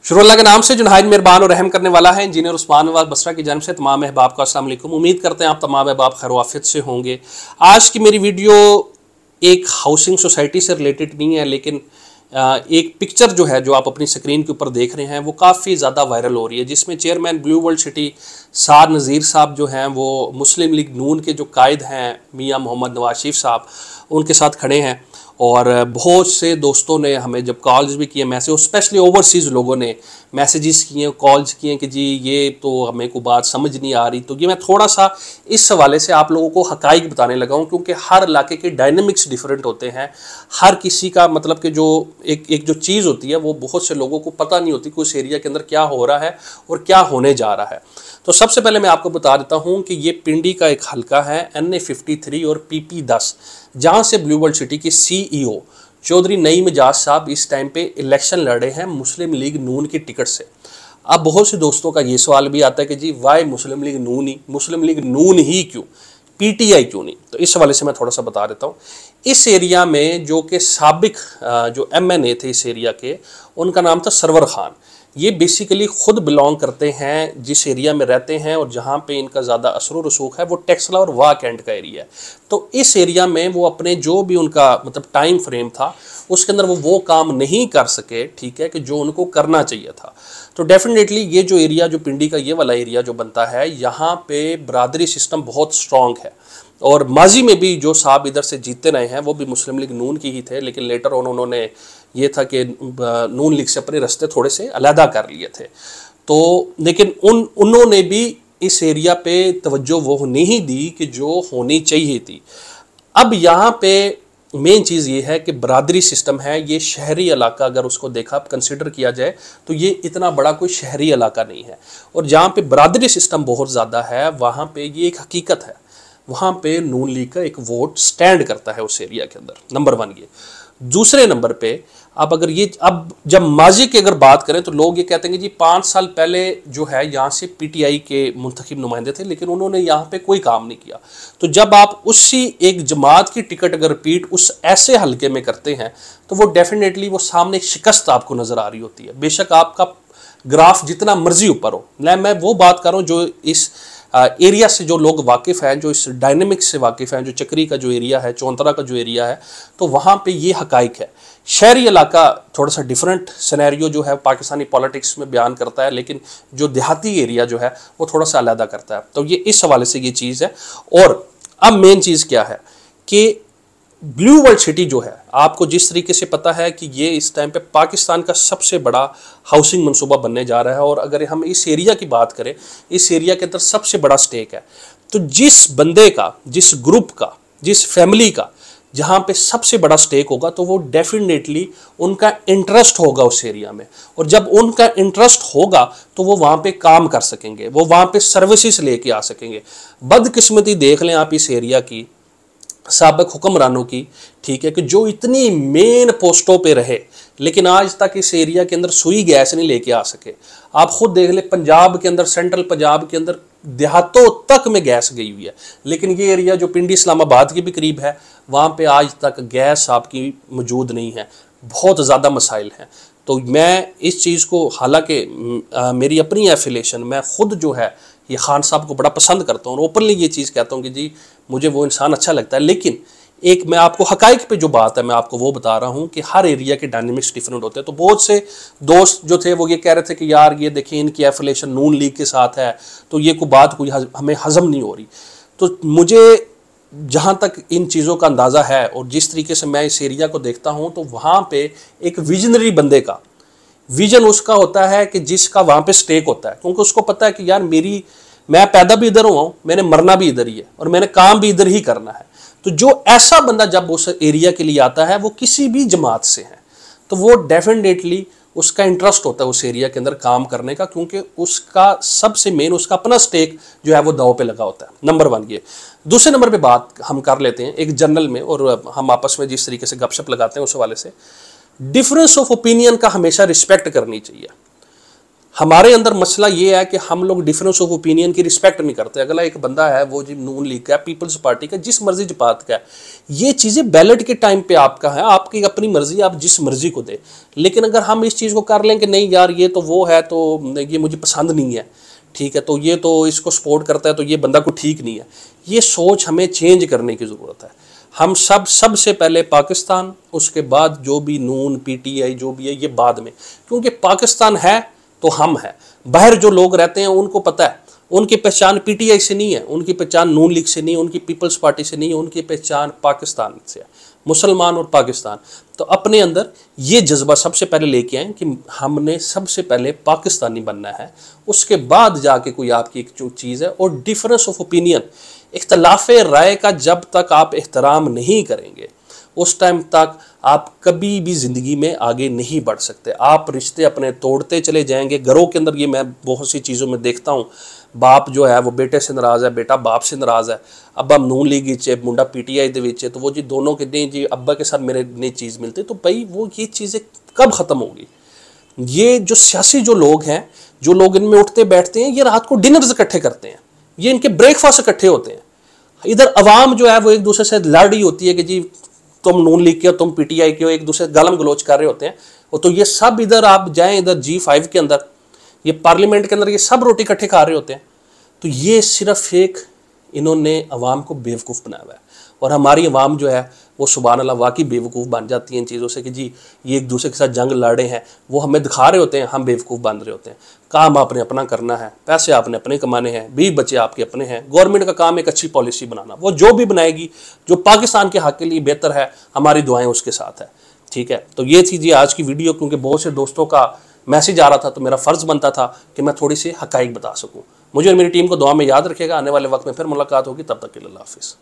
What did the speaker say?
शुरू अल्लाह के नाम से जो नहायत मेहरबान और रहम करने वाला है। इंजीनियर उस्मान नवाज बसरा की जानिब से तमाम अहबाब को अस्सलाम वालेकुम। उम्मीद करते हैं आप तमाम अहबाब खैर वाफियत से होंगे। आज की मेरी वीडियो एक हाउसिंग सोसाइटी से रिलेटेड नहीं है, लेकिन एक पिक्चर जो है जो आप अपनी स्क्रीन के ऊपर देख रहे हैं वो काफ़ी ज़्यादा वायरल हो रही है, जिसमें चेयरमैन ब्लू वर्ल्ड सिटी साद नज़ीर साहब जो हैं वो मुस्लिम लीग नून के जो कायद हैं मियाँ मोहम्मद नवाज शरीफ साहब उनके साथ खड़े हैं। और बहुत से दोस्तों ने हमें जब कॉल्स भी किए, मैसेज स्पेशली ओवरसीज़ लोगों ने मैसेजेस किए, कॉल्स किए कि जी ये तो हमें को बात समझ नहीं आ रही। तो ये मैं थोड़ा सा इस हवाले से आप लोगों को हकाइक बताने लगा हूँ, क्योंकि हर इलाके के डायनेमिक्स डिफरेंट होते हैं। हर किसी का मतलब कि जो एक जो चीज़ होती है वो बहुत से लोगों को पता नहीं होती कि उस एरिया के अंदर क्या हो रहा है और क्या होने जा रहा है। तो सबसे पहले मैं आपको बता देता हूँ कि ये पिंडी का एक हलका है NA 53 और PP 10, जहाँ से ब्लू वर्ल्ड सिटी की CEO चौधरी नईम एजाज साहब इस टाइम पे इलेक्शन लड़े हैं मुस्लिम लीग नून की टिकट से। अब बहुत से दोस्तों का ये सवाल भी आता है कि जी वाई मुस्लिम लीग नून ही, मुस्लिम लीग नून ही क्यों, PTI क्यों नहीं? तो इस हवाले से मैं थोड़ा सा बता देता हूँ। इस एरिया में जो कि साबिक जो MNA थे इस एरिया के, उनका नाम था सरवर खान। ये बेसिकली खुद बिलोंग करते हैं जिस एरिया में रहते हैं, और जहाँ पे इनका ज़्यादा असर रसूख है वो टेक्सला और वाक एंड का एरिया है। तो इस एरिया में वो अपने जो भी उनका मतलब टाइम फ्रेम था उसके अंदर वो काम नहीं कर सके, ठीक है, कि जो उनको करना चाहिए था। तो डेफिनेटली ये जो एरिया जो पिंडी का ये वाला एरिया जो बनता है, यहाँ पे बरादरी सिस्टम बहुत स्ट्रॉन्ग है। और माजी में भी जो साहब इधर से जीतते रहे हैं वो भी मुस्लिम लीग नून की ही थे, लेकिन लेटर ऑन उन्होंने ये था कि नून लीग से अपने रास्ते थोड़े से अलहदा कर लिए थे। तो लेकिन उन्होंने भी इस एरिया पे तवज्जो वो नहीं दी कि जो होनी चाहिए थी। अब यहाँ पे मेन चीज़ ये है कि बरादरी सिस्टम है, ये शहरी इलाका अगर उसको देखा कंसिडर किया जाए तो ये इतना बड़ा कोई शहरी इलाका नहीं है। और जहाँ पे बरादरी सिस्टम बहुत ज़्यादा है वहाँ पे ये एक हकीकत है, वहाँ पे नून लीग का एक वोट स्टैंड करता है उस एरिया के अंदर। नंबर 1 ये। दूसरे नंबर पे अब जब माजी की अगर बात करें तो लोग ये कहते हैं कि जी 5 साल पहले जो है यहाँ से PTI के मुंतखब नुमाइंदे थे, लेकिन उन्होंने यहाँ पे कोई काम नहीं किया। तो जब आप उसी एक जमात की टिकट अगर रिपीट उस ऐसे हलके में करते हैं तो वो डेफिनेटली वो सामने एक शिकस्त आपको नज़र आ रही होती है। बेशक आपका ग्राफ जितना मर्जी ऊपर हो, मैं वो बात कर रहा हूँ जो इस एरिया से जो लोग वाकिफ़ हैं, जो इस डायनेमिक्स से वाकिफ़ हैं, जो चक्री का जो एरिया है, चौंतरा का जो एरिया है, तो वहाँ पे ये हकाइक है। शहरी इलाका थोड़ा सा डिफरेंट सिनेरियो जो है पाकिस्तानी पॉलिटिक्स में बयान करता है, लेकिन जो देहाती एरिया जो है वो थोड़ा सा अलहदा करता है। तो ये इस हवाले से ये चीज़ है। और अब मेन चीज़ क्या है कि ब्लू वर्ल्ड सिटी जो है, आपको जिस तरीके से पता है कि ये इस टाइम पे पाकिस्तान का सबसे बड़ा हाउसिंग मंसूबा बनने जा रहा है, और अगर हम इस एरिया की बात करें, इस एरिया के अंदर सबसे बड़ा स्टेक है। तो जिस बंदे का, जिस ग्रुप का, जिस फैमिली का जहाँ पे सबसे बड़ा स्टेक होगा तो वो डेफिनेटली उनका इंटरेस्ट होगा उस एरिया में, और जब उनका इंटरेस्ट होगा तो वो वहाँ पे काम कर सकेंगे, वो वहाँ पे सर्विसेज लेके आ सकेंगे। बदकिस्मती देख लें आप इस एरिया की साबिक हुक्मरानों की, ठीक है, कि जो इतनी मेन पोस्टों पे रहे लेकिन आज तक इस एरिया के अंदर सुई गैस नहीं लेके आ सके। आप खुद देख ले, पंजाब के अंदर, सेंट्रल पंजाब के अंदर देहातों तक में गैस गई हुई है, लेकिन ये एरिया जो पिंडी इस्लामाबाद के भी करीब है वहाँ पे आज तक गैस आपकी मौजूद नहीं है। बहुत ज़्यादा मसाइल हैं। तो मैं इस चीज़ को, हालांकि मेरी अपनी एफिलेशन, मैं खुद जो है ये खान साहब को बड़ा पसंद करता हूँ और ओपनली ये चीज़ कहता हूँ कि जी मुझे वो इंसान अच्छा लगता है, लेकिन एक मैं आपको हकाइक पे जो बात है मैं आपको वो बता रहा हूँ कि हर एरिया के डायनेमिक्स डिफरेंट होते हैं। तो बहुत से दोस्त जो थे वो ये कह रहे थे कि यार ये देखिए इनकी एफिलेशन नून लीग के साथ है, तो ये कोई बात कोई हमें हजम नहीं हो रही। तो मुझे जहाँ तक इन चीज़ों का अंदाज़ा है और जिस तरीके से मैं इस एरिया को देखता हूँ, तो वहाँ पे एक विजनरी बंदे का विजन उसका होता है कि जिसका वहाँ पे स्टेक होता है, क्योंकि उसको पता है कि यार मैं पैदा भी इधर हुआ हूँ, मैंने मरना भी इधर ही है और मैंने काम भी इधर ही करना है। तो जो ऐसा बंदा जब उस एरिया के लिए आता है, वो किसी भी जमात से है, तो वो डेफिनेटली उसका इंटरेस्ट होता है उस एरिया के अंदर काम करने का, क्योंकि उसका सबसे मेन उसका अपना स्टेक जो है वो दाव पे लगा होता है। नंबर 1 ये। दूसरे नंबर पे बात हम कर लेते हैं एक जनरल में, और हम आपस में जिस तरीके से गपशप लगाते हैं उस हवाले से, डिफरेंस ऑफ ओपिनियन का हमेशा रिस्पेक्ट करनी चाहिए। हमारे अंदर मसला ये है कि हम लोग डिफरेंस ऑफ ओपिनियन की रिस्पेक्ट नहीं करते। अगला एक बंदा है वो जी नून लीग का, पीपल्स पार्टी का, जिस मर्जी जमात का है, ये चीज़ें बैलेट के टाइम पे आपका है, आपकी अपनी मर्जी, आप जिस मर्जी को दे। लेकिन अगर हम इस चीज़ को कर लें कि नहीं यार ये तो वो है तो ये मुझे पसंद नहीं है, ठीक है, तो ये तो इसको सपोर्ट करता है तो ये बंदा को ठीक नहीं है, ये सोच हमें चेंज करने की ज़रूरत है। हम सबसे पहले पाकिस्तान, उसके बाद जो भी नून पीटीआई जो भी है ये बाद में, क्योंकि पाकिस्तान है तो हम हैं। बाहर जो लोग रहते हैं उनको पता है, उनकी पहचान पीटीआई से नहीं है, उनकी पहचान नून लीग से नहीं है, उनकी पीपल्स पार्टी से नहीं है, उनकी पहचान पाकिस्तान से है, मुसलमान और पाकिस्तान। तो अपने अंदर ये जज्बा सबसे पहले लेके आए कि हमने सबसे पहले पाकिस्तानी बनना है, उसके बाद जाके कोई आपकी एक जो चीज़ है। और डिफरेंस ऑफ ओपिनियन, इख्तलाफ राय का जब तक आप एहतराम नहीं करेंगे उस टाइम तक आप कभी भी ज़िंदगी में आगे नहीं बढ़ सकते। आप रिश्ते अपने तोड़ते चले जाएंगे। घरों के अंदर ये मैं बहुत सी चीज़ों में देखता हूँ, बाप जो है वो बेटे से नाराज़ है, बेटा बाप से नाराज़ है। अब्बा नून लीग च मुंडा पीटीआई दे विच, तो वो जी दोनों के नहीं जी अब्बा के साथ मेरे नहीं चीज़ मिलती, तो भाई वो ये चीज़ें कब ख़त्म होगी? ये जो सियासी जो लोग हैं, जो लोग इनमें उठते बैठते हैं, ये रात को डिनर्स इकट्ठे करते हैं, ये इनके ब्रेकफास्ट इकट्ठे होते हैं। इधर अवाम जो है वो एक दूसरे से लड़ रही होती है कि जी तुम नून लीग के हो, तुम पीटीआई के हो, एक दूसरे गालम गलोच कर रहे होते हैं। और तो ये सब इधर आप जाएं, इधर G5 के अंदर, ये पार्लियामेंट के अंदर, ये सब रोटी इकट्ठे खा रहे होते हैं। तो ये सिर्फ एक इन्होंने अवाम को बेवकूफ़ बनाया हुआ है। और हमारी अवाम जो है वो सुभान अल्लाह वाकई बेवकूफ़ बन जाती है इन चीज़ों से कि जी ये एक दूसरे के साथ जंग लड़े हैं, वो हमें दिखा रहे होते हैं, हम बेवकूफ़ बन रहे होते हैं। काम आपने अपना करना है, पैसे आपने अपने कमाने हैं, 20 बच्चे आपके अपने हैं। गवर्नमेंट का काम एक अच्छी पॉलिसी बनाना, वो जो भी बनाएगी जो पाकिस्तान के हक़ के लिए बेहतर है, हमारी दुआएं उसके साथ है, ठीक है। तो ये थी जी आज की वीडियो, क्योंकि बहुत से दोस्तों का मैसेज आ रहा था तो मेरा फ़र्ज़ बनता था कि मैं थोड़ी सी हक़ाइक़ बता सकूँ। मुझे और मेरी टीम को दुआ में याद रखिएगा। आने वाले वक्त में फिर मुलाकात होगी, तब तक के लिए अल्लाह हाफ़िज़।